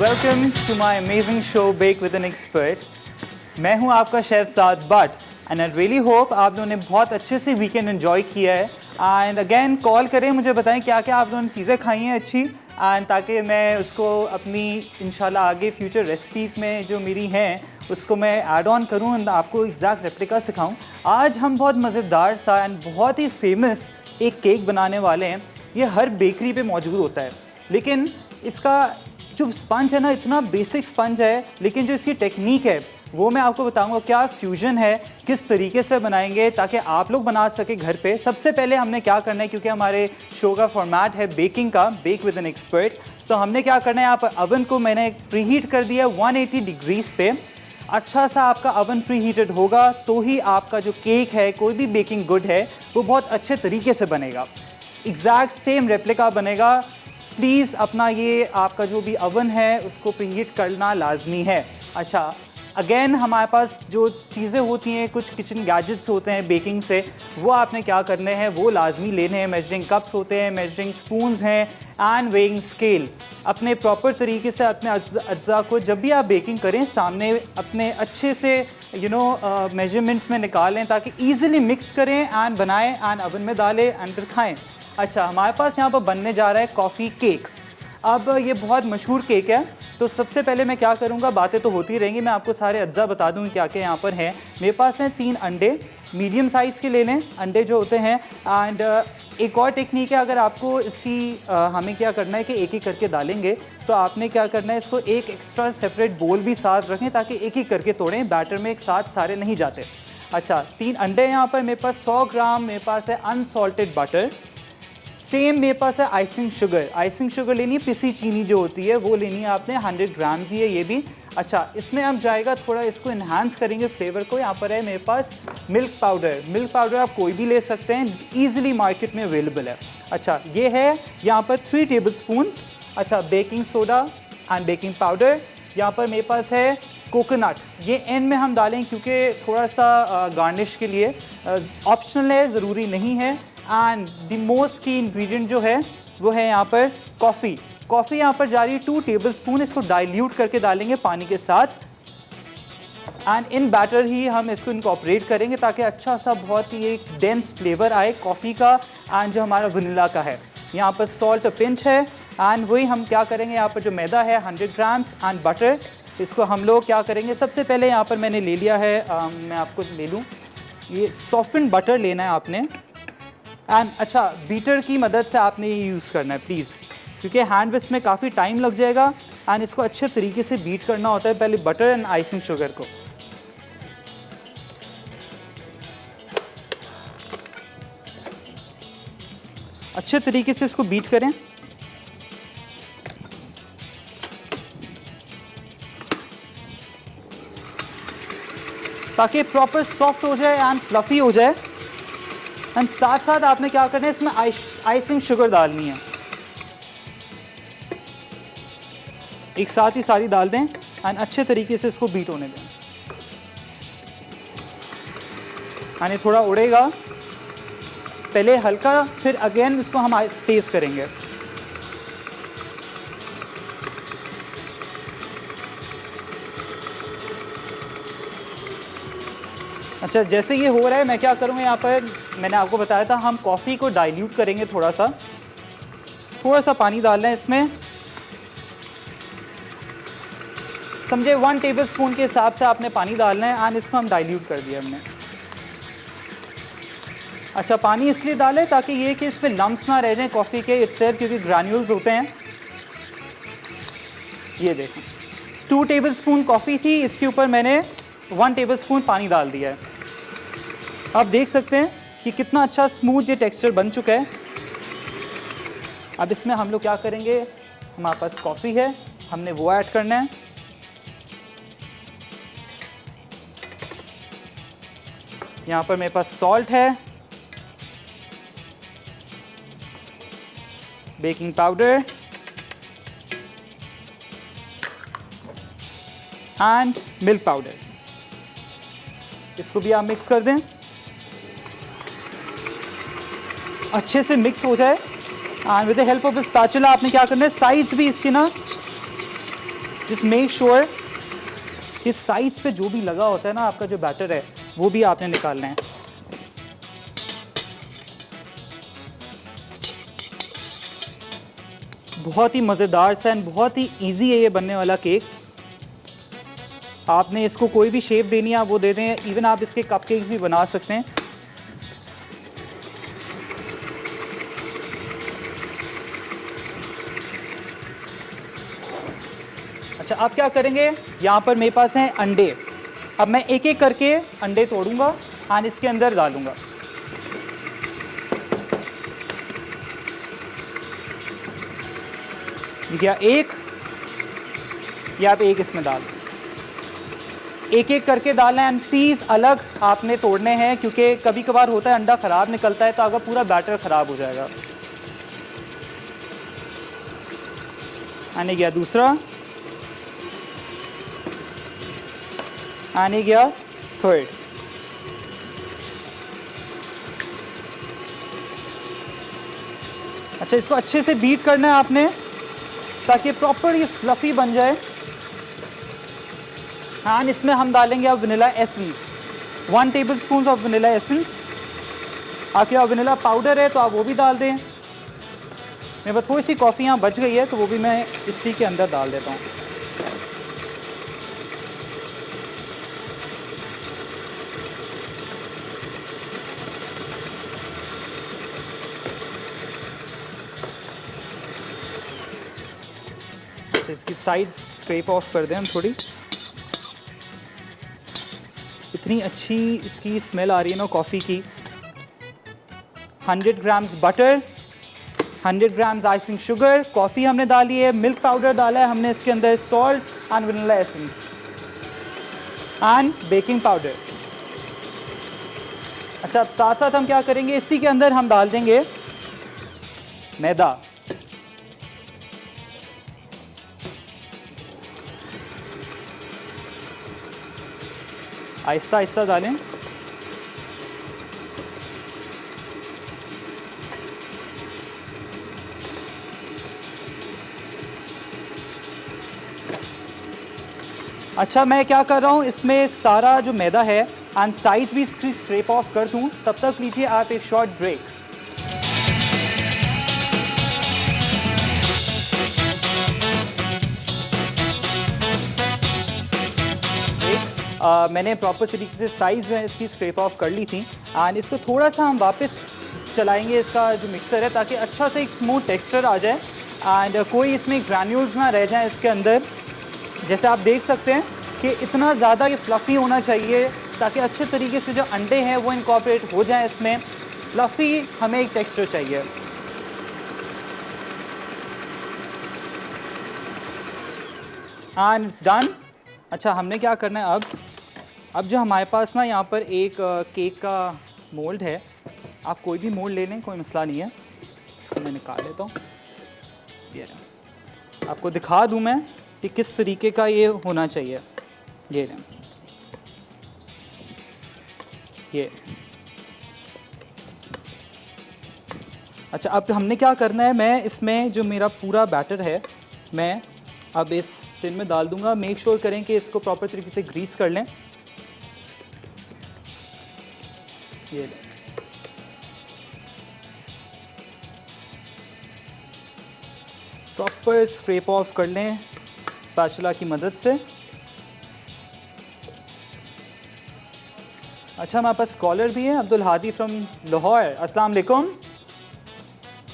Welcome to my amazing show bake with an expert. मैं हूं आपका chef Saad but and I really hope आप लोगों ने बहुत अच्छे से वीकेंड एंजॉय किया है। एंड अगेन कॉल करें, मुझे बताएं क्या क्या आप लोगों ने चीज़ें खाई हैं अच्छी, एंड ताकि मैं उसको अपनी इंशाल्लाह आगे फ्यूचर रेसिपीज़ में जो मेरी हैं उसको मैं ऐड ऑन करूँ एंड आपको एग्जैक्ट रेप्लिका सिखाऊँ। आज हम बहुत मज़ेदार सा एंड बहुत ही फेमस एक केक बनाने वाले हैं। ये हर बेकरी पे मौजूद होता है, लेकिन इसका जो स्पंज है ना, इतना बेसिक स्पंज है, लेकिन जो इसकी टेक्निक है वो मैं आपको बताऊंगा। क्या फ्यूजन है, किस तरीके से बनाएंगे ताकि आप लोग बना सके घर पे। सबसे पहले हमने क्या करना है, क्योंकि हमारे शो का फॉर्मेट है बेकिंग का, बेक विद एन एक्सपर्ट, तो हमने क्या करना है, यहाँ पर अवन को मैंने प्रीहीट कर दिया 180 डिग्रीज पे। अच्छा सा आपका अवन प्रीहीटेड होगा तो ही आपका जो केक है, कोई भी बेकिंग गुड है, वो बहुत अच्छे तरीके से बनेगा, एग्जैक्ट सेम रेप्लिका बनेगा। प्लीज़ अपना ये आपका जो भी अवन है उसको प्रीहीट करना लाजमी है। अच्छा, अगेन हमारे पास जो चीज़ें होती हैं, कुछ किचन गैजेट्स होते हैं बेकिंग से, वो आपने क्या करने हैं, वो लाजमी लेने हैं। मेजरिंग कप्स होते हैं, मेजरिंग स्पून्स हैं एंड वेइंग स्केल। अपने प्रॉपर तरीके से अपने अज्जा को जब भी आप बेकिंग करें सामने अपने अच्छे से मेजरमेंट्स में निकालें ताकि ईजिली मिक्स करें एंड बनाएं एंड अवन में डालें एंड फिर खाएँ। अच्छा, हमारे पास यहाँ पर बनने जा रहा है कॉफ़ी केक। अब ये बहुत मशहूर केक है, तो सबसे पहले मैं क्या करूँगा, बातें तो होती रहेंगी, मैं आपको सारे अज्जा बता दूँ क्या क्या यहाँ पर हैं। मेरे पास हैं 3 अंडे, मीडियम साइज़ के ले लें अंडे जो होते हैं। एंड एक और टेक्निक है, अगर आपको इसकी हमें क्या करना है कि एक एक करके डालेंगे, तो आपने क्या करना है, इसको एक एक्स्ट्रा सेपरेट बोल भी साथ रखें ताकि एक एक करके तोड़ें, बैटर में एक साथ सारे नहीं जाते। अच्छा, 3 अंडे यहाँ पर मेरे पास, 100 ग्राम मेरे पास है अनसॉल्टेड बटर, सेम मेरे पास है आइसिंग शुगर। आइसिंग शुगर लेनी है, पिसी चीनी जो होती है वो लेनी है आपने, 100 ग्राम्स ही है ये भी। अच्छा, इसमें अब जाएगा, थोड़ा इसको इन्हांस करेंगे फ्लेवर को। यहाँ पर है मेरे पास मिल्क पाउडर। मिल्क पाउडर आप कोई भी ले सकते हैं, ईजिली मार्केट में अवेलेबल है। अच्छा, ये है यहाँ पर 3 टेबल स्पून्स। अच्छा, baking soda and baking powder. यहाँ पर मेरे पास है कोकोनट, ये एंड में हम डालें क्योंकि थोड़ा सा गार्निश के लिए, ऑप्शनल है, ज़रूरी नहीं है। एंड द मोस्ट की इंग्रेडिएंट जो है वो है यहाँ पर कॉफ़ी। कॉफ़ी यहाँ पर जा रही है 2 टेबल स्पून। इसको डाइल्यूट करके डालेंगे पानी के साथ एंड इन बैटर ही हम इसको इनकॉर्पोरेट करेंगे ताकि अच्छा सा बहुत ही एक डेंस फ्लेवर आए कॉफ़ी का एंड जो हमारा वनीला का है। यहाँ पर सॉल्ट पिंच है एंड वही हम क्या करेंगे, यहाँ पर जो मैदा है 100 ग्राम्स एंड बटर, इसको हम लोग क्या करेंगे, सबसे पहले यहाँ पर मैंने ले लिया है, मैं आपको ले लूँ, ये सॉफ्टन बटर लेना है आपने। एंड अच्छा, बीटर की मदद से आपने ये यूज़ करना है प्लीज़, क्योंकि हैंड विस्क में काफ़ी टाइम लग जाएगा एंड इसको अच्छे तरीके से बीट करना होता है पहले बटर एंड आइसिंग शुगर को। अच्छे तरीके से इसको बीट करें ताकि प्रॉपर सॉफ्ट हो जाए एंड फ्लफी हो जाए। एंड साथ साथ आपने क्या करना है, इसमें आइसिंग शुगर डालनी है, एक साथ ही सारी डाल दें एंड अच्छे तरीके से इसको बीट होने दें। एंड ये थोड़ा उड़ेगा, पहले हल्का, फिर अगेन इसको हम तेज़ करेंगे। अच्छा, जैसे ये हो रहा है मैं क्या करूँगा, यहाँ पर मैंने आपको बताया था हम कॉफ़ी को डाइल्यूट करेंगे, थोड़ा सा पानी डालना है इसमें, समझे 1 टेबल स्पून के हिसाब से आपने पानी डालना है एंड इसको हम डाइल्यूट कर दिया हमने। अच्छा, पानी इसलिए डालें ताकि ये कि इसमें लम्प्स ना रह जाएं कॉफ़ी के इटसेल्फ, क्योंकि ग्रैन्यूल्स होते हैं। ये देखें 2 टेबल स्पून कॉफ़ी थी, इसके ऊपर मैंने 1 टेबल स्पून पानी डाल दिया है। आप देख सकते हैं कि कितना अच्छा स्मूथ ये टेक्सचर बन चुका है। अब इसमें हम लोग क्या करेंगे, हमारे पास कॉफ़ी है, हमने वो ऐड करना है। यहाँ पर मेरे पास सॉल्ट है, baking powder and milk powder, इसको भी आप मिक्स कर दें, अच्छे से मिक्स हो जाए। And with the help of spatula आपने क्या करना है, साइड्स भी इसकी ना जस्ट मेक श्योर कि साइड्स पे जो भी लगा होता है ना आपका जो बैटर है वो भी आपने निकालना है। बहुत ही मज़ेदार सा एंड बहुत ही इजी है ये बनने वाला केक। आपने इसको कोई भी शेप देनी है आप वो दे दें, इवन आप इसके कपकेक्स भी बना सकते हैं। अच्छा, अब क्या करेंगे, यहाँ पर मेरे पास हैं अंडे। अब मैं एक एक करके अंडे तोड़ूंगा और इसके अंदर डालूंगा। या एक, या आप एक इसमें डाल, एक एक करके डालना है। एंड पीस अलग आपने तोड़ने हैं क्योंकि कभी कभार होता है अंडा ख़राब निकलता है तो अगर पूरा बैटर ख़राब हो जाएगा। आने गया दूसरा, आने गया थर्ड। अच्छा, इसको अच्छे से बीट करना है आपने ताकि प्रॉपर ये फ्लफी बन जाए। हाँ, इसमें हम डालेंगे अब vanilla essence, 1 tablespoon of vanilla essence. आपके पास वनीला पाउडर है तो आप वो भी डाल दें। मेरे पास थोड़ी सी कॉफ़ी यहाँ बच गई है तो वो भी मैं इसी के अंदर डाल देता हूँ। इसकी साइड स्क्रैप ऑफ कर दें हम थोड़ी। इतनी अच्छी इसकी स्मेल आ रही है ना कॉफ़ी की। 100 grams butter, 100 grams icing sugar, coffee हमने डाली है, मिल्क पाउडर डाला है हमने इसके अंदर, salt and vanilla essence and baking powder. अच्छा, अब साथ साथ हम क्या करेंगे, इसी के अंदर हम डाल देंगे मैदा। आहिस्ता आहिस्ता डालें। अच्छा, मैं क्या कर रहा हूँ, इसमें सारा जो मैदा है एंड साइड्स भी इसकी स्क्रैप ऑफ कर दूँ। तब तक लीजिए आप एक शॉर्ट ब्रेक। मैंने प्रॉपर तरीके से साइज़ जो है इसकी स्क्रैप ऑफ कर ली थी एंड इसको थोड़ा सा हम वापस चलाएंगे इसका जो मिक्सर है ताकि अच्छा से एक स्मूथ टेक्सचर आ जाए एंड कोई इसमें ग्रैन्यूल्स ना रह जाए इसके अंदर। जैसे आप देख सकते हैं कि इतना ज़्यादा ये फ्लफ़ी होना चाहिए ताकि अच्छे तरीके से जो अंडे हैं वो इनकॉर्पोरेट हो जाए इसमें। फ्लफ़ी हमें एक टेक्सचर चाहिए। And it's done. अच्छा, हमने क्या करना है अब जो हमारे पास ना यहाँ पर एक केक का मोल्ड है, आप कोई भी मोल्ड ले लें, कोई मसला नहीं है। इसको मैं निकाल लेता हूँ। ये आपको दिखा दूँ मैं कि किस तरीके का ये होना चाहिए। ये अच्छा, अब हमने क्या करना है, मैं इसमें जो मेरा पूरा बैटर है मैं अब इस टिन में डाल दूंगा। मेक श्योर करें कि इसको प्रॉपर तरीके से ग्रीस कर लें। ये लें। प्रॉपर स्क्रैप ऑफ कर लें स्पैचुला की मदद से। अच्छा, हमारे पास कॉलर भी है, अब्दुल हादी फ्रॉम लाहौर। अस्सलाम वालेकुम।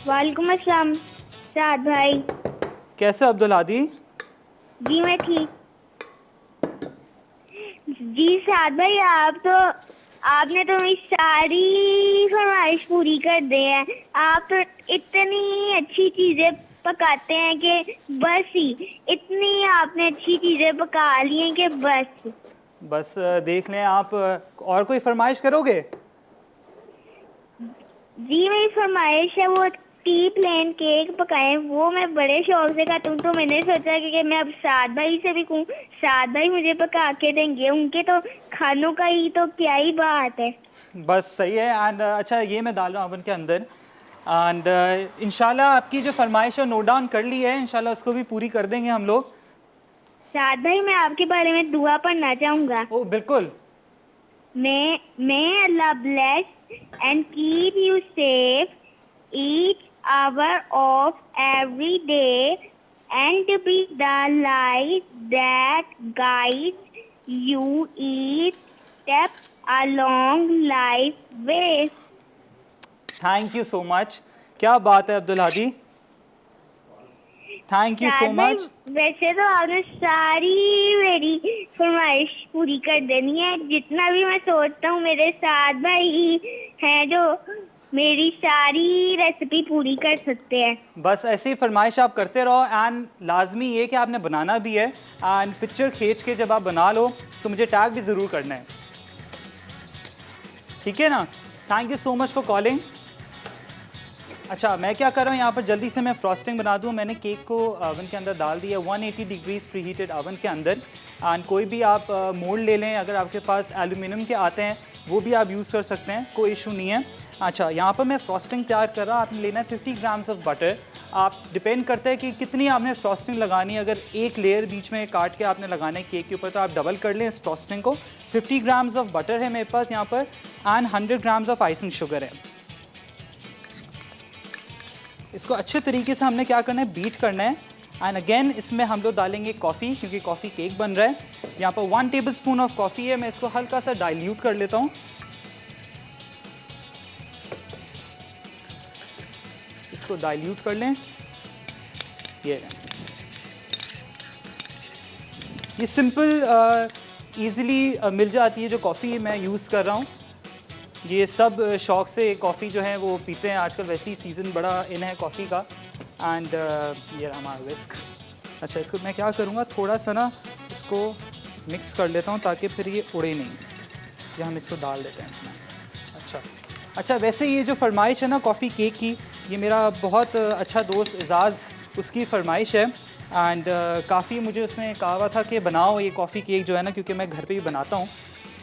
वालेकुम अस्सलाम साद भाई। कैसे हो अब्दुल हादी? जी मैं ठीक। जी साद भाई, आपने तो मेरी सारी फरमाइश पूरी कर दी है। आप तो इतनी अच्छी चीजें पकाते हैं कि बस ही इतनी आपने अच्छी चीजें पका ली हैं कि बस देख लें। आप और कोई फरमाइश करोगे? जी मेरी फरमाइश है वो टी प्लेन केक पकाएं, वो मैं बड़े शौक से खाती हूँ। तो मैंने सोचा कि मैं अब साद भाई से भी कहूँ, साद भाई मुझे पका के देंगे। उनके तो खानों का ही तो क्या ही बात है। बस सही है। एंड अच्छा, ये मैं डाल रहा हूँ ओवन के अंदर एंड इंशाल्लाह आपकी जो फरमाइश है नोट डाउन कर ली है, इंशाल्लाह उसको भी पूरी कर देंगे हम लोग। साद भाई मैं आपके बारे में दुआ पढ़ना चाहूँगा। ओ बिल्कुल। May Allah bless and keep you safe each hour of every day and be the light that guides you each step along life way. Thank you so much. क्या बात है Abdul Hadi, thank you so Saad भाई, much. वैसे तो आपने सारी मेरी फरमाइश पूरी कर देनी है। जितना भी मैं सोचता हूँ मेरे साथ भाई हैं जो मेरी सारी रेसिपी पूरी कर सकते हैं। बस ऐसे ही फरमाइश आप करते रहो एंड लाजमी ये कि आपने बनाना भी है एंड पिक्चर खींच के जब आप बना लो तो मुझे टैग भी ज़रूर करना है, ठीक है ना। Thank you so much for calling. अच्छा मैं क्या कर रहा हूँ यहाँ पर, जल्दी से मैं फ्रॉस्टिंग बना दूँ। मैंने केक को ओवन के अंदर डाल दिया 180 डिग्रीज प्री हीटेड ओवन के अंदर एंड कोई भी आप मोल्ड ले लें, अगर आपके पास एल्यूमिनियम के आते हैं वो भी आप यूज़ कर सकते हैं, कोई इशू नहीं है। अच्छा यहाँ पर मैं फ्रॉस्टिंग तैयार कर रहा हूँ। आपने लेना है 50 ग्राम्स ऑफ बटर। आप डिपेंड करता है कि कितनी आपने फ्रॉस्टिंग लगानी है। अगर एक लेयर बीच में काट के आपने लगाना है केक के ऊपर तो आप डबल कर लें इस फ्रॉस्टिंग को। 50 ग्राम्स ऑफ बटर है मेरे पास यहाँ पर and 100 grams of icing sugar है। इसको अच्छे तरीके से हमने क्या करना है, बीट करना है एंड अगेन इसमें हम लोग डालेंगे कॉफ़ी, क्योंकि कॉफ़ी केक बन रहा है। यहाँ पर 1 टेबलस्पून ऑफ कॉफ़ी है। मैं इसको हल्का सा डाइल्यूट कर लेता हूँ। इसको डाइल्यूट कर लें। ये सिंपल इजीली मिल जाती है जो कॉफ़ी मैं यूज़ कर रहा हूँ। ये सब शौक़ से कॉफ़ी जो है वो पीते हैं आजकल, वैसे ही सीज़न बड़ा इन है कॉफ़ी का एंड ये हमारा विस्क। अच्छा इसको मैं क्या करूँगा, थोड़ा सा ना इसको मिक्स कर लेता हूँ ताकि फिर ये उड़े नहीं। ये हम इसको डाल देते हैं इसमें। अच्छा वैसे ये जो फरमाइश है ना कॉफ़ी केक की, ये मेरा बहुत अच्छा दोस्त एजाज़ उसकी फरमाइश है एंड काफ़ी मुझे उसने कहा हुआ था कि बनाओ ये कॉफ़ी केक जो है ना, क्योंकि मैं घर पे भी बनाता हूँ,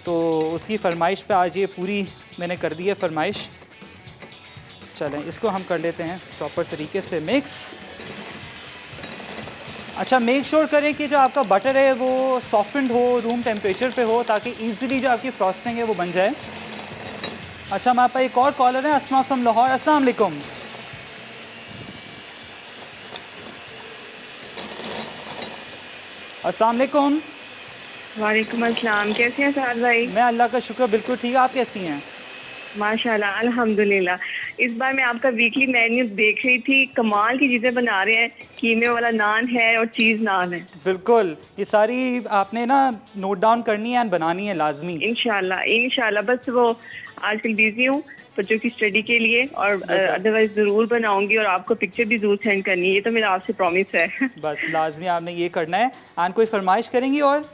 तो उसकी फरमाइश पे आज ये पूरी मैंने कर दी है फरमाइश। चलें इसको हम कर लेते हैं प्रॉपर तरीके से मिक्स। अच्छा मेक श्योर करें कि जो आपका बटर है वो सॉफ्टेंड हो, रूम टेम्परेचर पे हो, ताकि इजीली जो आपकी फ्रॉस्टिंग है वो बन जाए। अच्छा हमारे पास एक और कॉलर है, अस्मा फ्रॉम लाहौर। अस्सलाम वालेकुम। अस्सलाम वालेकुम। वालेकुम अस्सलाम। कैसे हैं साद भाई? मैं अल्लाह का शुक्र बिल्कुल ठीक। आप कैसी हैं? माशाल्लाह अल्हम्दुलिल्लाह। इस बार मैं आपका वीकली मेन्यू देख रही थी, कमाल की चीज़ें बना रहे हैं। कीमे वाला नान है और चीज़ नान है। बिल्कुल, ये सारी आपने ना नोट डाउन करनी है एंड बनानी है लाजमी। इंशाल्लाह बस वो आजकल बिजी हूँ बच्चों की स्टडी के लिए, और अदरवाइज ज़रूर बनाऊंगी और आपको पिक्चर भी ज़रूर सेंड करनी है। ये तो मेरा आपसे प्रॉमिस है। बस लाजमी आपने ये करना है। एंड कोई फरमाइश करेंगी और?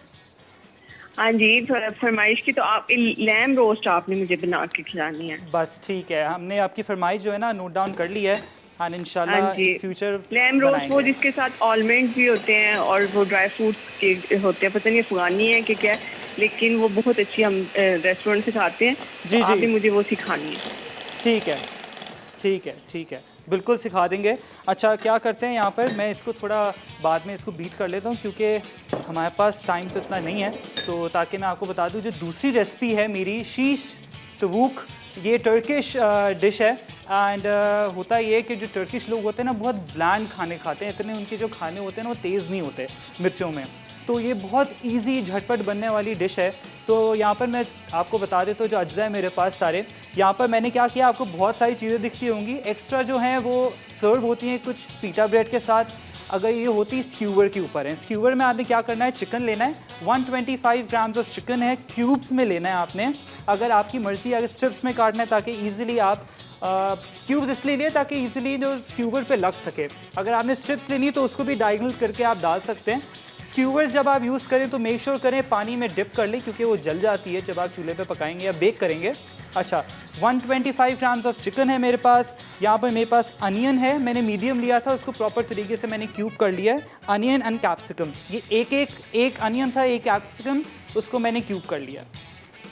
हाँ जी, फरमाइश की तो आप लैम रोस्ट आपने मुझे बना के खिलानी है। बस ठीक है, हमने आपकी फरमाइश जो है ना नोट डाउन कर ली है एंड इंशाल्लाह फ्यूचर लैम रोस्ट वो जिसके साथ ऑलमंड भी होते हैं और वो ड्राई फ्रूट्स के होते हैं, पता नहीं अफगानी है कि क्या है, लेकिन वो बहुत अच्छी हम रेस्टोरेंट से खाते हैं। जी आप भी मुझे वो सिखानी है। ठीक है बिल्कुल सिखा देंगे। अच्छा क्या करते हैं यहाँ पर, मैं इसको थोड़ा बाद में इसको बीट कर लेता हूँ क्योंकि हमारे पास टाइम तो इतना नहीं है, तो ताकि मैं आपको बता दूँ जो दूसरी रेसिपी है मेरी शीश तवूक, ये टर्किश डिश है एंड होता ये कि जो टर्किश लोग होते हैं ना बहुत ब्लैंड खाने खाते हैं, इतने उनके जो खाने होते हैं ना वो तेज़ नहीं होते मिर्चों में, तो ये बहुत इजी झटपट बनने वाली डिश है। तो यहाँ पर मैं आपको बता देता हूँ जो अज्जा है मेरे पास सारे, यहाँ पर मैंने क्या किया, आपको बहुत सारी चीज़ें दिखती होंगी एक्स्ट्रा जो हैं वो सर्व होती हैं कुछ पीटा ब्रेड के साथ, अगर ये होती स्क्यूवर के ऊपर है। स्क्यूवर में आपने क्या करना है, चिकन लेना है, 125 ग्राम्स ऑफ चिकन है, क्यूब्स में लेना है आपने, अगर आपकी मर्ज़ी अगर स्ट्रिप्स में काटना है ताकि ईजिली आप क्यूब्स इसलिए लिए ताकि ईजिली जो स्क्यूवर पे लग सके, अगर आपने स्ट्रिप्स लेनी है तो उसको भी डायगोनल करके आप डाल सकते हैं। स्क्यूवर्स जब आप यूज़ करें तो मेक श्योर करें पानी में डिप कर लें क्योंकि वो जल जाती है जब आप चूल्हे पे पकाएंगे या बेक करेंगे। अच्छा 125 ग्राम्स ऑफ चिकन है मेरे पास, यहाँ पर मेरे पास अनियन है, मैंने मीडियम लिया था, उसको प्रॉपर तरीके से मैंने क्यूब कर लिया है, अनियन एंड कैप्सिकम, ये एक अनियन था, एक कैप्सिकम, उसको मैंने क्यूब कर लिया।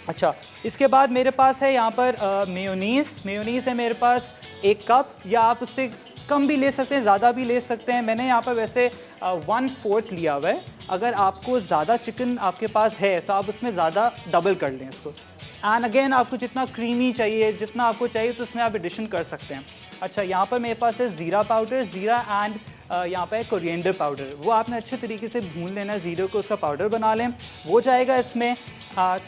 अच्छा इसके बाद मेरे पास है यहाँ पर मेयोनीज़ है मेरे पास 1 कप, या आप उससे कम भी ले सकते हैं, ज़्यादा भी ले सकते हैं। मैंने यहाँ पर वैसे 1/4 लिया हुआ है। अगर आपको ज़्यादा चिकन आपके पास है तो आप उसमें ज़्यादा डबल कर लें इसको। एंड अगेन आपको जितना क्रीमी चाहिए, जितना आपको चाहिए तो उसमें आप एडिशन कर सकते हैं। अच्छा, यहाँ पर मेरे पास है ज़ीरा पाउडर, ज़ीरा एंड यहाँ पे कोरिएंडर पाउडर। वो आपने अच्छे तरीके से भून लेना है, ज़ीरे को उसका पाउडर बना लें। वो जाएगा इसमें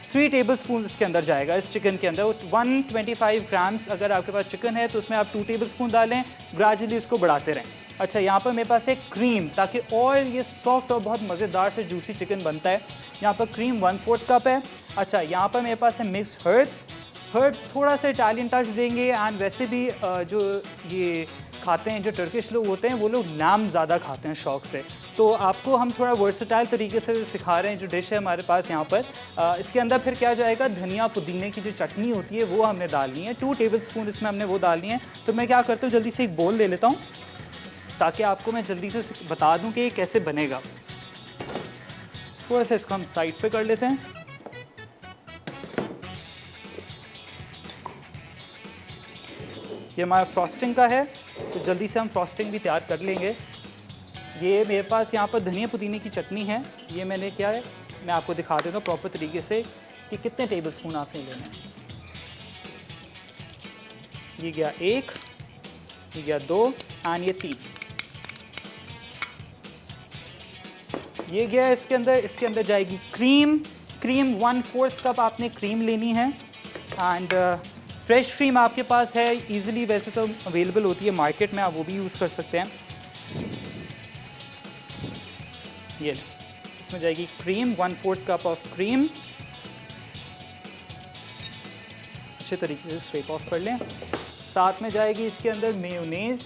3 टेबलस्पून इसके अंदर जाएगा, इस चिकन के अंदर। 125 ग्राम्स अगर आपके पास चिकन है तो उसमें आप 2 टेबलस्पून डालें, ग्रेजुअली इसको बढ़ाते रहें। अच्छा, यहाँ पर मेरे पास है क्रीम, ताकि और ये सॉफ्ट और बहुत मज़ेदार से जूसी चिकन बनता है। यहाँ पर क्रीम 1/4 कप है। अच्छा, यहाँ पर मेरे पास है मिक्स्ड हर्ब्स थोड़ा सा इटालियन टच देंगे। एंड वैसे भी जो ये खाते हैं, जो टर्किश लोग होते हैं, वो लोग लैम ज़्यादा खाते हैं शौक़ से। तो आपको हम थोड़ा वर्सेटाइल तरीके से सिखा रहे हैं जो डिश है हमारे पास यहाँ पर। इसके अंदर फिर क्या जाएगा, धनिया पुदीने की जो चटनी होती है वो हमने डालनी है। 2 टेबलस्पून इसमें हमने वो डालनी है। तो मैं क्या करता हूँ, जल्दी से एक बोल ले लेता हूँ ताकि आपको मैं जल्दी से बता दूँ कि ये कैसे बनेगा। थोड़ा सा इसको हम साइड पे कर लेते हैं। ये हमारा फ्रॉस्टिंग का है, तो जल्दी से हम फ्रॉस्टिंग भी तैयार कर लेंगे। ये मेरे पास यहाँ पर धनिया पुदीने की चटनी है। ये मैंने क्या है, मैं आपको दिखा देता हूँ प्रॉपर तरीके से कि कितने टेबलस्पून आपने लेना है। ये गया 1, ये गया 2 एंड ये 3। ये गया इसके अंदर जाएगी क्रीम 1/4 कप आपने क्रीम लेनी है। एंड फ्रेश क्रीम आपके पास है इजीली, वैसे तो अवेलेबल होती है मार्केट में, आप वो भी यूज़ कर सकते हैं। ये इसमें जाएगी क्रीम 1/4 कप ऑफ क्रीम। अच्छे तरीके से स्ट्रेक ऑफ कर लें। साथ में जाएगी इसके अंदर मेयोनेज़।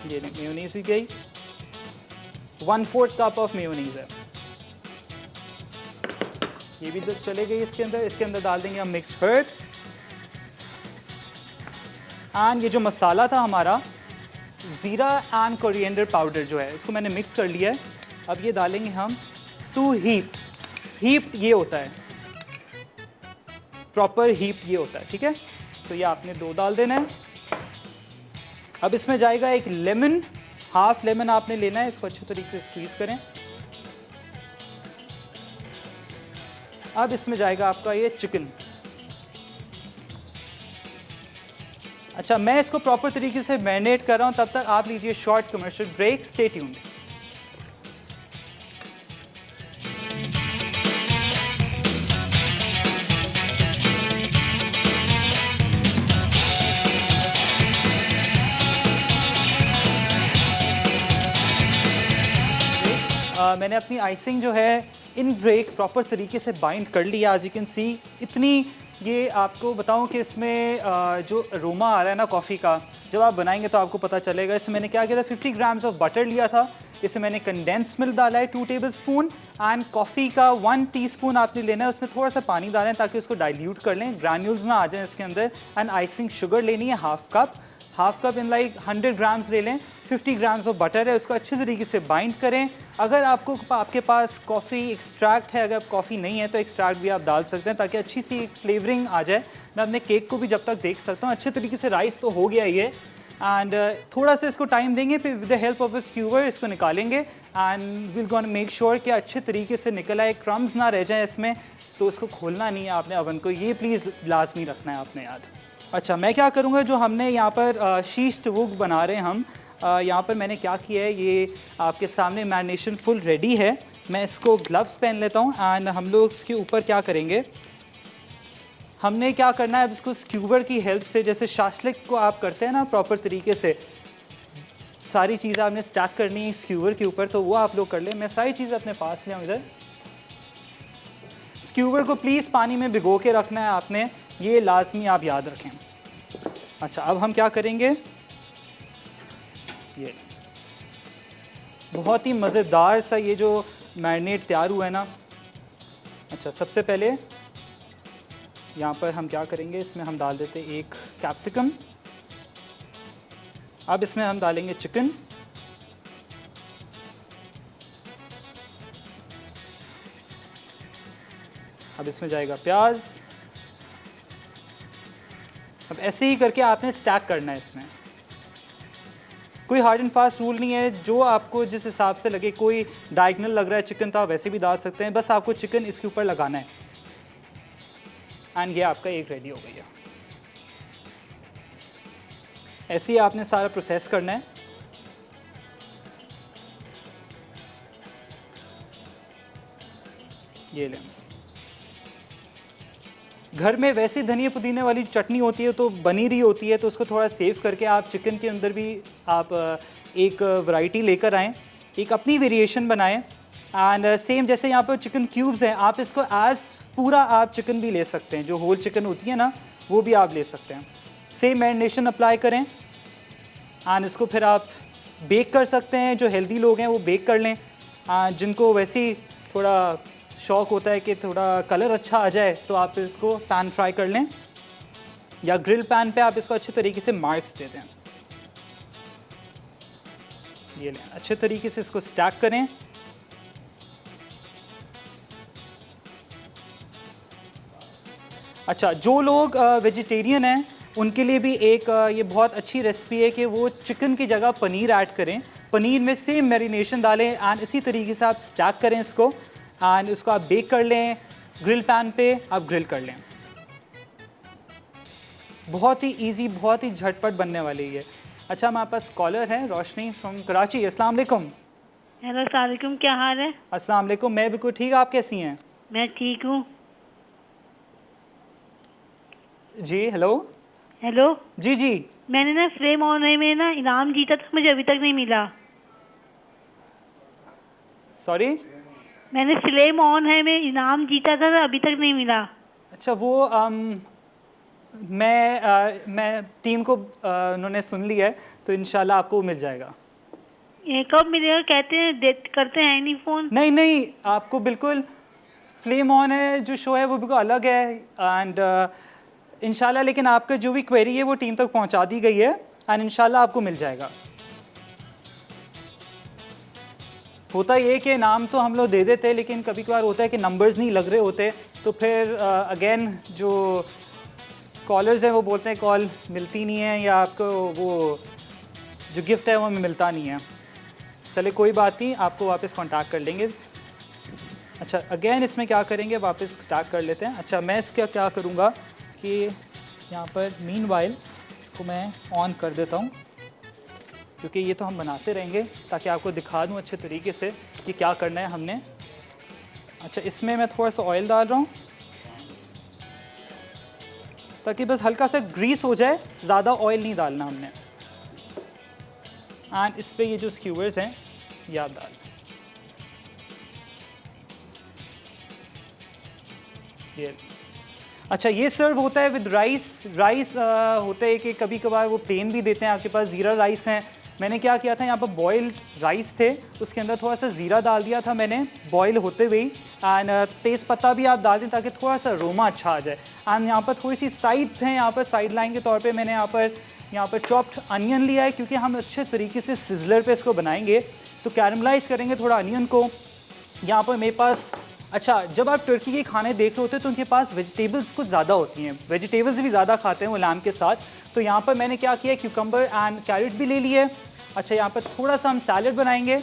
ये मेयोनेज़ भी गई, 1/4 कप ऑफ मेयोनेज़ है, ये भी चले गई इसके अंदर डाल देंगे हम मिक्स्ड हर्ब्स। एंड ये जो मसाला था हमारा, ज़ीरा एंड कोरिएंडर पाउडर जो है, इसको मैंने मिक्स कर लिया है। अब ये डालेंगे हम टू हीप्ड ये होता है, प्रॉपर हीप्ड ये होता है, ठीक है। तो ये आपने 2 डाल देना है। अब इसमें जाएगा एक लेमन, हाफ लेमन आपने लेना है, इसको अच्छे तरीके से स्क्वीज़ करें। अब इसमें जाएगा आपका ये चिकन। अच्छा, मैं इसको प्रॉपर तरीके से मैरिनेट कर रहा हूं, तब तक आप लीजिए short commercial break. Stay tuned. मैंने अपनी आइसिंग जो है इन ब्रेक प्रॉपर तरीके से बाइंड कर लिया। एज यू कैन सी, इतनी ये आपको बताऊं कि इसमें जो अरोमा आ रहा है ना कॉफ़ी का, जब आप बनाएंगे तो आपको पता चलेगा। इसमें मैंने क्या किया था, 50 ग्राम्स ऑफ बटर लिया था, इसमें मैंने कंडेंस मिल्क डाला है 2 टेबलस्पून। एंड कॉफ़ी का 1 टीस्पून आपने लेना है, उसमें थोड़ा सा पानी डालें ताकि उसको डाइल्यूट कर लें, ग्रैन्यूल्स ना आ जाएं इसके अंदर। एंड आइसिंग शुगर लेनी है half cup in like 100 grams ले लें। 50 ग्राम्स ऑफ बटर है, उसको अच्छे तरीके से बाइंड करें। अगर आपके पास कॉफ़ी एक्सट्रैक्ट है, अगर कॉफ़ी नहीं है तो एक्सट्रैक्ट भी आप डाल सकते हैं ताकि अच्छी सी फ्लेवरिंग आ जाए। मैं अपने केक को भी जब तक देख सकता हूँ अच्छे तरीके से राइस तो हो गया ये। एंड थोड़ा सा इसको टाइम देंगे, फिर with the help of a skewer इसको निकालेंगे। And will gonna make sure कि अच्छे तरीके से निकल आए, क्रम्स ना रह जाए इसमें। तो इसको खोलना नहीं है आपने अवन को, ये प्लीज़ लाजमी रखना है आपने याद। अच्छा, मैं क्या करूँगा, जो हमने यहाँ पर शीश टवुक बना रहे हैं हम, यहाँ पर मैंने क्या किया है, ये आपके सामने मैरिनेशन फुल रेडी है। मैं इसको ग्लव्स पहन लेता हूँ। एंड हम लोग इसके ऊपर क्या करेंगे, हमने क्या करना है, अब इसको स्क्यूवर की हेल्प से, जैसे शाशलिक को आप करते हैं ना प्रॉपर तरीके से, सारी चीज़ें आपने स्टैक करनी है स्क्यूवर के ऊपर, तो वो आप लोग कर लें। मैं सारी चीज़ें अपने पास ले आऊँ इधर। स्क्यूवर को प्लीज़ पानी में भिगो के रखना है आपने, ये लाजमी आप याद रखें। अच्छा, अब हम क्या करेंगे, ये बहुत ही मज़ेदार सा ये जो मैरिनेट तैयार हुआ है ना। अच्छा, सबसे पहले यहाँ पर हम क्या करेंगे, इसमें हम डाल देते हैं 1 कैप्सिकम। अब इसमें हम डालेंगे चिकन। अब इसमें जाएगा प्याज। अब ऐसे ही करके आपने स्टैक करना है। इसमें कोई हार्ड एंड फास्ट रूल नहीं है, जो आपको जिस हिसाब से लगे। कोई डायगोनल लग रहा है चिकन तो आप वैसे भी डाल सकते हैं, बस आपको चिकन इसके ऊपर लगाना है। एंड ये आपका एक रेडी हो गई है। ऐसे ही आपने सारा प्रोसेस करना है। ये लें, घर में वैसे धनिया पुदीने वाली चटनी होती है तो बनी रही होती है, तो उसको थोड़ा सेव करके आप चिकन के अंदर भी आप एक वैरायटी लेकर आएँ, एक अपनी वेरिएशन बनाएं। एंड सेम जैसे यहाँ पर चिकन क्यूब्स हैं, आप इसको एज पूरा आप चिकन भी ले सकते हैं, जो होल चिकन होती है ना वो भी आप ले सकते हैं। सेम मैरिनेशन अप्लाई करें एंड इसको फिर आप बेक कर सकते हैं। जो हेल्दी लोग हैं वो बेक कर लें, जिनको वैसे ही थोड़ा शौक़ होता है कि थोड़ा कलर अच्छा आ जाए तो आप इसको पैन फ्राई कर लें, या ग्रिल पैन पे आप इसको अच्छे तरीके से मार्क्स दे दें। ये लें, अच्छे तरीके से इसको स्टैक करें। अच्छा, जो लोग वेजिटेरियन हैं उनके लिए भी एक ये बहुत अच्छी रेसिपी है कि वो चिकन की जगह पनीर ऐड करें, पनीर में सेम मैरिनेशन डालें एंड इसी तरीके से आप स्टैक करें इसको, एंड इसको आप बेक कर लें, ग्रिल पैन पे आप ग्रिल कर लें। बहुत ही इजी, बहुत ही झटपट बनने वाली है। अच्छा, हमारे पास कॉलर है रोशनी फ्रॉम कराची। अस्सलाम वालेकुम। हेलो, अस्सलाम वालेकुम, क्या हाल है? अस्सलाम वालेकुम, मैं बिल्कुल ठीक, आप कैसी हैं? मैं ठीक हूँ। जी हेलो। हेलो जी जी, मैंने ना फ्लेम ऑन है में ना इनाम जीता था, मुझे अभी तक नहीं मिला। सॉरी, मैंने फ्लेम ऑन है में इनाम जीता था, अभी तक नहीं मिला। अच्छा वो मैं टीम को उन्होंने सुन लिया है, तो इंशाल्लाह आपको मिल जाएगा। ये कब मिलेगा? कहते हैं डेट करते हैं नहीं फ़ोन। नहीं नहीं, आपको बिल्कुल फ्लेम ऑन है, जो शो है वो बिल्कुल अलग है। एंड इंशाल्लाह, लेकिन आपका जो भी क्वेरी है वो टीम तक पहुंचा दी गई है एंड इंशाल्लाह आपको मिल जाएगा। होता ये कि नाम तो हम लोग दे देते हैं, लेकिन कभी कभार होता है कि नंबर्स नहीं लग रहे होते, तो फिर अगेन जो कॉलर्स हैं वो बोलते हैं कॉल मिलती नहीं है, या आपको वो जो गिफ्ट है वो हमें मिलता नहीं है। चले कोई बात नहीं, आपको वापस कांटेक्ट कर लेंगे। अच्छा, अगेन इसमें क्या करेंगे, वापस स्टार्ट कर लेते हैं। अच्छा, मैं इसका क्या करूँगा कि यहाँ पर मीनवाइल इसको मैं ऑन कर देता हूँ, क्योंकि ये तो हम बनाते रहेंगे, ताकि आपको दिखा दूँ अच्छे तरीके से कि क्या करना है हमने। अच्छा, इसमें मैं थोड़ा सा ऑयल डाल रहा हूँ ताकि बस हल्का सा ग्रीस हो जाए, ज़्यादा ऑयल नहीं डालना हमने। एंड इस पे ये जो स्क्यूवर्स हैं ये आप डाल, ये अच्छा, ये सर्व होता है विद राइस। राइस होता है कि कभी कभार वो प्लेन भी देते हैं, आपके पास ज़ीरा राइस हैं। मैंने क्या किया था, यहाँ पर बॉइल्ड राइस थे, उसके अंदर थोड़ा सा ज़ीरा डाल दिया था मैंने बॉयल होते हुए, एंड तेज़ पत्ता भी आप डाल दें ताकि थोड़ा सा अरोमा अच्छा आ जाए। एंड यहाँ पर थोड़ी सी साइड्स हैं, यहाँ पर साइड लाइन के तौर पे मैंने यहाँ पर चॉप्ड अनियन लिया है, क्योंकि हम अच्छे तरीके से सिजलर पे इसको बनाएंगे तो कैरमलाइज़ करेंगे थोड़ा अनियन को। यहाँ पर मेरे पास, अच्छा, जब आप टर्की के खाने देख रहे होते हैं तो उनके पास वेजिटेबल्स कुछ ज़्यादा होती हैं, वेजिटेबल्स भी ज़्यादा खाते हैं वो लैम्ब के साथ। तो यहाँ पर मैंने क्या किया, क्यूकम्बर एंड कैरेट भी ले लिए। अच्छा, यहाँ पर थोड़ा सा हम सैलड बनाएंगे।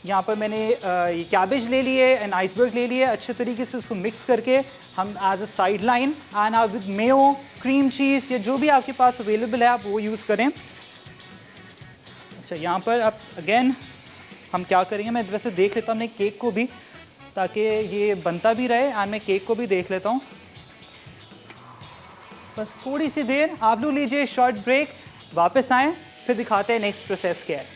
यहाँ पर मैंने ये कैबेज ले लिए एंड आइसबर्ग ले लिए। अच्छे तरीके से उसको मिक्स करके हम as a side line and आप विद मेयो, क्रीम चीज़ या जो भी आपके पास अवेलेबल है आप वो यूज़ करें। अच्छा, यहाँ पर अब अगेन हम क्या करेंगे, मैं वैसे देख लेता हूँ अपने केक को भी, ताकि ये बनता भी रहे, एंड मैं केक को भी देख लेता हूँ। बस थोड़ी सी देर आप लोग लीजिए शॉर्ट ब्रेक, वापस आएँ फिर दिखाते हैं नेक्स्ट प्रोसेस क्या है।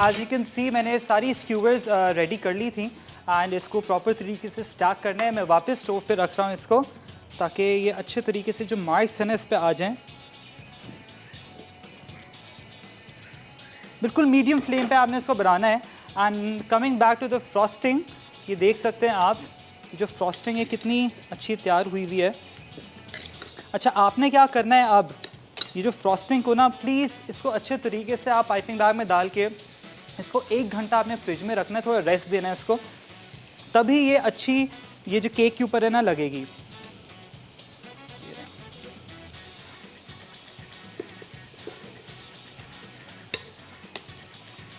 एज यू कैन सी, मैंने सारी स्क्यूवर्स रेडी कर ली थी एंड इसको प्रॉपर तरीके से स्टैक करना है। मैं वापस स्टोव पे रख रहा हूँ इसको, ताकि ये अच्छे तरीके से जो मार्क्स हैं ना इस पे आ जाएं। बिल्कुल मीडियम फ्लेम पे आपने इसको बनाना है। And coming back to the frosting, ये देख सकते हैं आप जो फ्रॉस्टिंग है कितनी अच्छी तैयार हुई हुई है। अच्छा, आपने क्या करना है, अब ये जो फ्रॉस्टिंग को ना, प्लीज़ इसको अच्छे तरीके से आप पाइपिंग बैग में डाल के इसको 1 घंटा आपने फ्रिज में रखना है, थोड़ा रेस्ट देना है इसको। तभी ये अच्छी ये जो केक के ऊपर है ना लगेगी।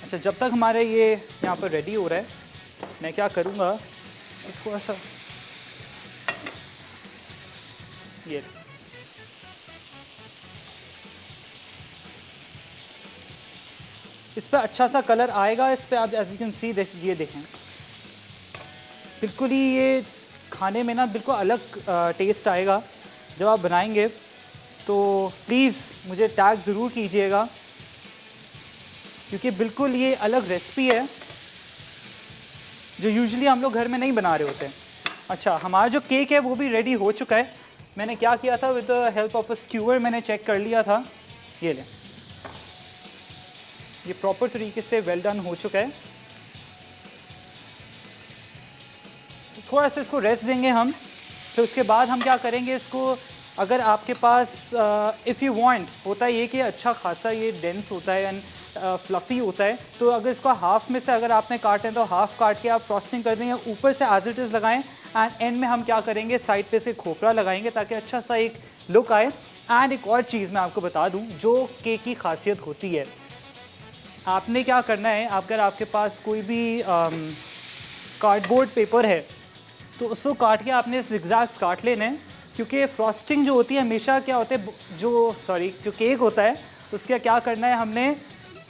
अच्छा, जब तक हमारे ये यहाँ पर रेडी हो रहा है, मैं क्या करूँगा, थोड़ा सा ये इस पर अच्छा सा कलर आएगा। इस पर आप एज यू कैन सी ये देखें, बिल्कुल ही ये खाने में ना बिल्कुल अलग टेस्ट आएगा जब आप बनाएंगे। तो प्लीज़ मुझे टैग ज़रूर कीजिएगा, क्योंकि बिल्कुल ये अलग रेसिपी है जो यूजुअली हम लोग घर में नहीं बना रहे होते हैं। अच्छा, हमारा जो केक है वो भी रेडी हो चुका है। मैंने क्या किया था, with the help of a square मैंने चेक कर लिया था। ये लें, ये प्रॉपर तरीके से वेल डन हो चुका है। तो थोड़ा सा इसको रेस्ट देंगे हम, फिर उसके बाद हम क्या करेंगे, इसको अगर आपके पास इफ़ यू वांट, होता है ये कि अच्छा खासा ये डेंस होता है एंड फ्लफ़ी होता है, तो अगर इसको हाफ में से अगर आपने काटे तो हाफ काट के आप फ्रॉस्टिंग कर देंगे, ऊपर से एज इट इज़ लगाएं एंड एंड में हम क्या करेंगे, साइड पे से खोपरा लगाएंगे ताकि अच्छा सा एक लुक आए। एंड एक और चीज़ मैं आपको बता दूं जो केक की खासियत होती है, आपने क्या करना है, अगर आपके पास कोई भी कार्डबोर्ड पेपर है तो उसको काट के आपने जिगजैग्स काट लेने हैं, क्योंकि फ्रॉस्टिंग जो होती है हमेशा क्या होता है, जो केक होता है उसका क्या करना है, हमने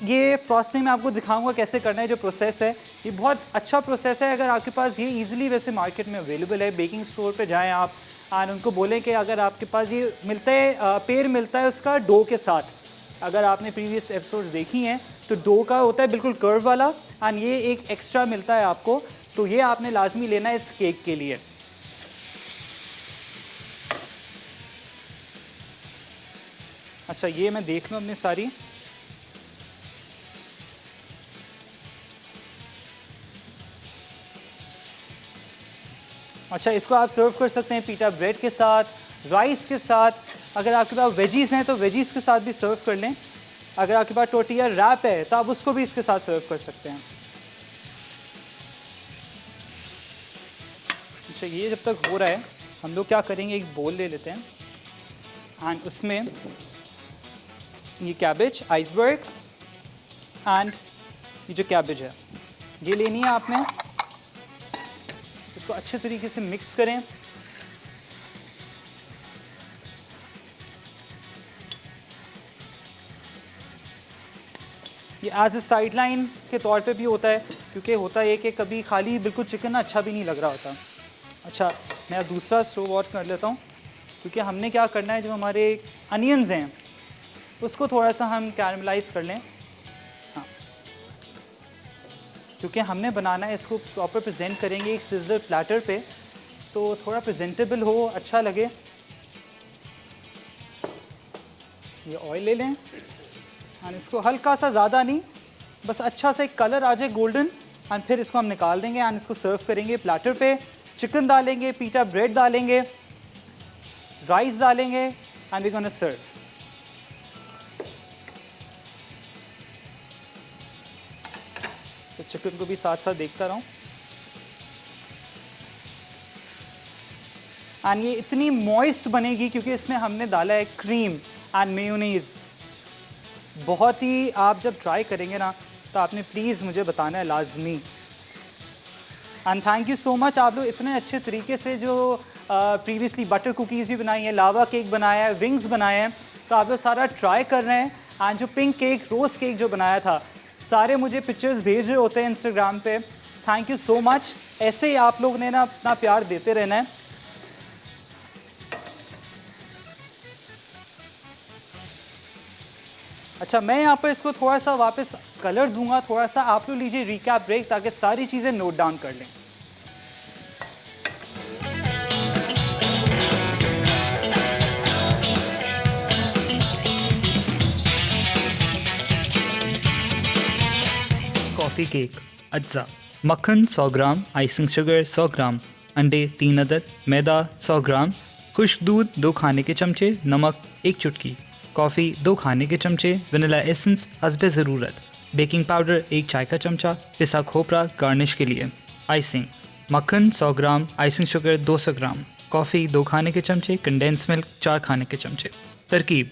ये फ्रॉस्टिंग में आपको दिखाऊंगा कैसे करना है। जो प्रोसेस है ये बहुत अच्छा प्रोसेस है। अगर आपके पास ये इजीली वैसे मार्केट में अवेलेबल है, बेकिंग स्टोर पे जाएं आप और उनको बोलें कि अगर आपके पास ये मिलता है, पेड़ मिलता है उसका डो के साथ। अगर आपने प्रीवियस एपिसोड्स देखी हैं तो डो का होता है बिल्कुल कर्व वाला, एंड ये एक एक्स्ट्रा मिलता है आपको, तो ये आपने लाजमी लेना है इस केक के लिए। अच्छा, ये मैं देख लूँ अपनी सारी, अच्छा इसको आप सर्व कर सकते हैं पीटा ब्रेड के साथ, राइस के साथ। अगर आपके पास वेजीज़ हैं तो वेजीज़ के साथ भी सर्व कर लें। अगर आपके पास टोर्टिया रैप है तो आप उसको भी इसके साथ सर्व कर सकते हैं। अच्छा, ये जब तक हो रहा है हम लोग क्या करेंगे, एक बोल ले लेते हैं एंड उसमें ये कैबेज, आइसबर्ग एंड ये जो कैबेज है ये लेनी है आपने। इसको अच्छे तरीके से मिक्स करें। ये एज ए साइड लाइन के तौर पे भी होता है, क्योंकि होता है कि कभी खाली बिल्कुल चिकन अच्छा भी नहीं लग रहा होता। अच्छा, मैं अब दूसरा स्टोव ऑन कर लेता हूँ, क्योंकि हमने क्या करना है, जो हमारे अनियंस हैं उसको थोड़ा सा हम कैरमलाइज कर लें। हाँ, क्योंकि हमने बनाना है, इसको प्रॉपर प्रेजेंट करेंगे एक सिजलर प्लेटर पे, तो थोड़ा प्रेजेंटेबल हो, अच्छा लगे। ये ऑयल ले लें और इसको हल्का सा, ज़्यादा नहीं, बस अच्छा सा एक कलर आ जाए गोल्डन, एंड फिर इसको हम निकाल देंगे एंड इसको सर्व करेंगे प्लेटर पे। चिकन डालेंगे, पीटा ब्रेड डालेंगे, राइस डालेंगे एंड वी गोना सर्व। तो चिकन को भी साथ साथ देखता रहूं। एंड ये इतनी मॉइस्ट बनेगी क्योंकि इसमें हमने डाला है क्रीम एंड मेयोनीज। बहुत ही, आप जब ट्राई करेंगे ना तो आपने प्लीज़ मुझे बताना है लाजमी। And thank you so much, आप लोग इतने अच्छे तरीके से जो प्रीवियसली बटर कुकीज़ भी बनाई हैं, लावा केक बनाया है, विंग्स बनाए हैं, तो आप लोग सारा ट्राई कर रहे हैं। एंड जो पिंक केक, रोज़ केक जो बनाया था, सारे मुझे पिक्चर्स भेज रहे होते हैं इंस्टाग्राम पे। Thank you so much. ऐसे ही आप लोग ने ना अपना प्यार देते रहना है। अच्छा, मैं यहाँ पर इसको थोड़ा सा वापस कलर दूंगा, थोड़ा सा आप लोग लीजिए रिकैप ब्रेक ताकि सारी चीज़ें नोट डाउन कर लें। कॉफ़ी केक अज्जा, मक्खन 100 ग्राम, आइसिंग शुगर 100 ग्राम, अंडे 3 अदद, मैदा 100 ग्राम, खुश्क दूध 2 खाने के चमचे, नमक 1 चुटकी, कॉफ़ी 2 खाने के चमचे, वनीला एसेंस हस्बे ज़रूरत, बेकिंग पाउडर 1 चाय का चमचा, पिसा खोपरा गार्निश के लिए, आइसिंग मक्खन 100 ग्राम, आइसिंग शुगर 200 ग्राम, कॉफ़ी 2 खाने के चमचे, कंडेंस मिल्क 4 खाने के चमचे। तरकीब: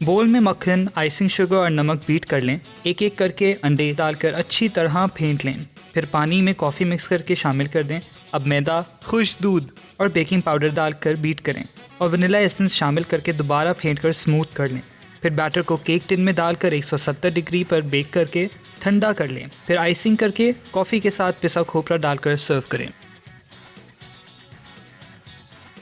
बोल में मक्खन, आइसिंग शुगर और नमक बीट कर लें। एक एक करके अंडे डालकर अच्छी तरह फेंट लें। फिर पानी में कॉफ़ी मिक्स करके शामिल कर दें। अब मैदा, खुश्क दूध और बेकिंग पाउडर डालकर बीट करें और वनीला एसेंस शामिल करके दोबारा फेंट कर स्मूथ कर लें। फिर बैटर को केक टिन में डालकर 170 डिग्री पर बेक करके ठंडा कर लें। फिर आइसिंग करके कॉफ़ी के साथ पिसा खोपरा डालकर सर्व करें।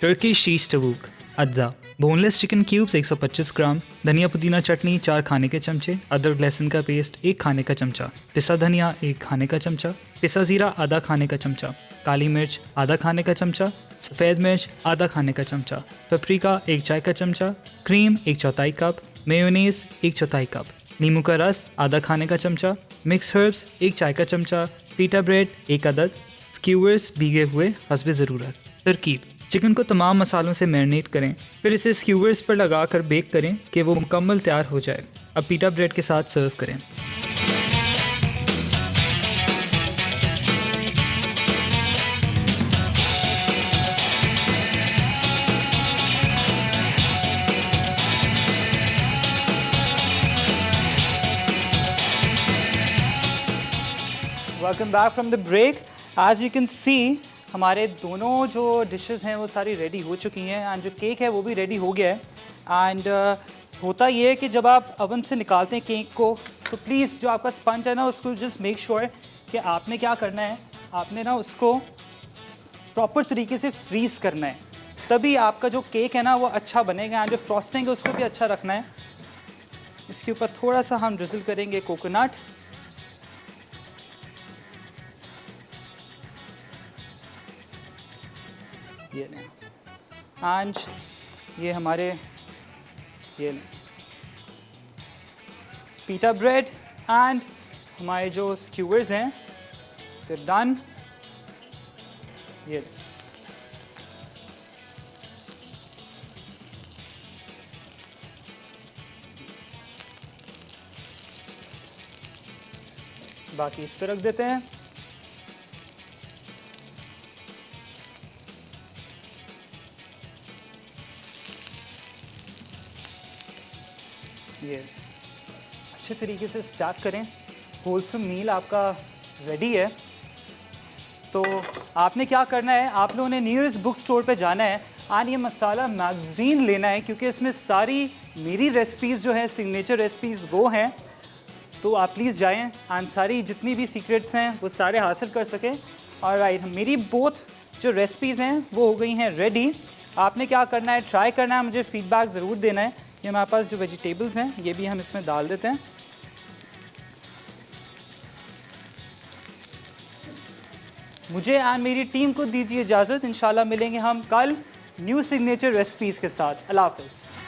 टर्किश चीज़ टबूक अज्जा: बोनलेस चिकन क्यूब्स 125 ग्राम, धनिया पुदीना चटनी 4 खाने के चमचे, अदरक लहसुन का पेस्ट 1 खाने का चमचा, पिसा धनिया 1 खाने का चमचा, पिसा ज़ीरा आधा खाने का चमचा, काली मिर्च आधा खाने का चमचा, सफ़ेद मिर्च आधा खाने का चमचा, पेपरिका 1 चाय का चमचा, क्रीम 1/4 कप, मेयोनीज़ 1/4 कप, नींबू का रस आधा खाने का चमचा, मिक्स हर्ब्स 1 चाय का चमचा, पीटा ब्रेड 1 अदद, स्क्यूवर्स भीगे हुए हस्ब ज़रूरत। तरकीब: चिकन को तमाम मसालों से मैरिनेट करें, फिर इसे स्क्यूवर्स पर लगाकर बेक करें कि वो मुकम्मल तैयार हो जाए। अब पीटा ब्रेड के साथ सर्व करें। Welcome back from the break. As you can see हमारे दोनों जो डिशेस हैं वो सारी रेडी हो चुकी हैं एंड जो केक है वो भी रेडी हो गया है। एंड होता ये है कि जब आप अवन से निकालते हैं केक को तो प्लीज़ जो आपका स्पंज है ना उसको जस्ट मेक श्योर कि आपने क्या करना है, आपने ना उसको प्रॉपर तरीके से फ्रीज़ करना है, तभी आपका जो केक है ना वो अच्छा बनेगा। एंड जो फ्रॉस्टिंग है उसको भी अच्छा रखना है। इसके ऊपर थोड़ा सा हम ड्रिजल करेंगे कोकोनट। ये लें एंड ये हमारे ये लें पीटा ब्रेड एंड हमारे जो स्क्यूवर्स हैं तो डन। ये लें। बाकी इस पे रख देते हैं। ये अच्छे तरीके से स्टार्ट करें। होलसम मील आपका रेडी है। तो आपने क्या करना है, आप लोगों ने नियरेस्ट बुक स्टोर पे जाना है और ये मसाला मैगज़ीन लेना है क्योंकि इसमें सारी मेरी रेसिपीज़ जो है सिग्नेचर रेसिपीज़ वो हैं। तो आप प्लीज़ जाएं और सारी जितनी भी सीक्रेट्स हैं वो सारे हासिल कर सकें। और राइट, मेरी बोथ जो रेसिपीज़ हैं वो हो गई हैं रेडी। आपने क्या करना है, ट्राई करना है, मुझे फ़ीडबैक ज़रूर देना है। ये हमारे पास जो वेजिटेबल्स हैं ये भी हम इसमें डाल देते हैं। मुझे और मेरी टीम को दीजिए इजाज़त। इंशाल्लाह मिलेंगे हम कल न्यू सिग्नेचर रेसिपीज़ के साथ। अल्लाह हाफ़िज़।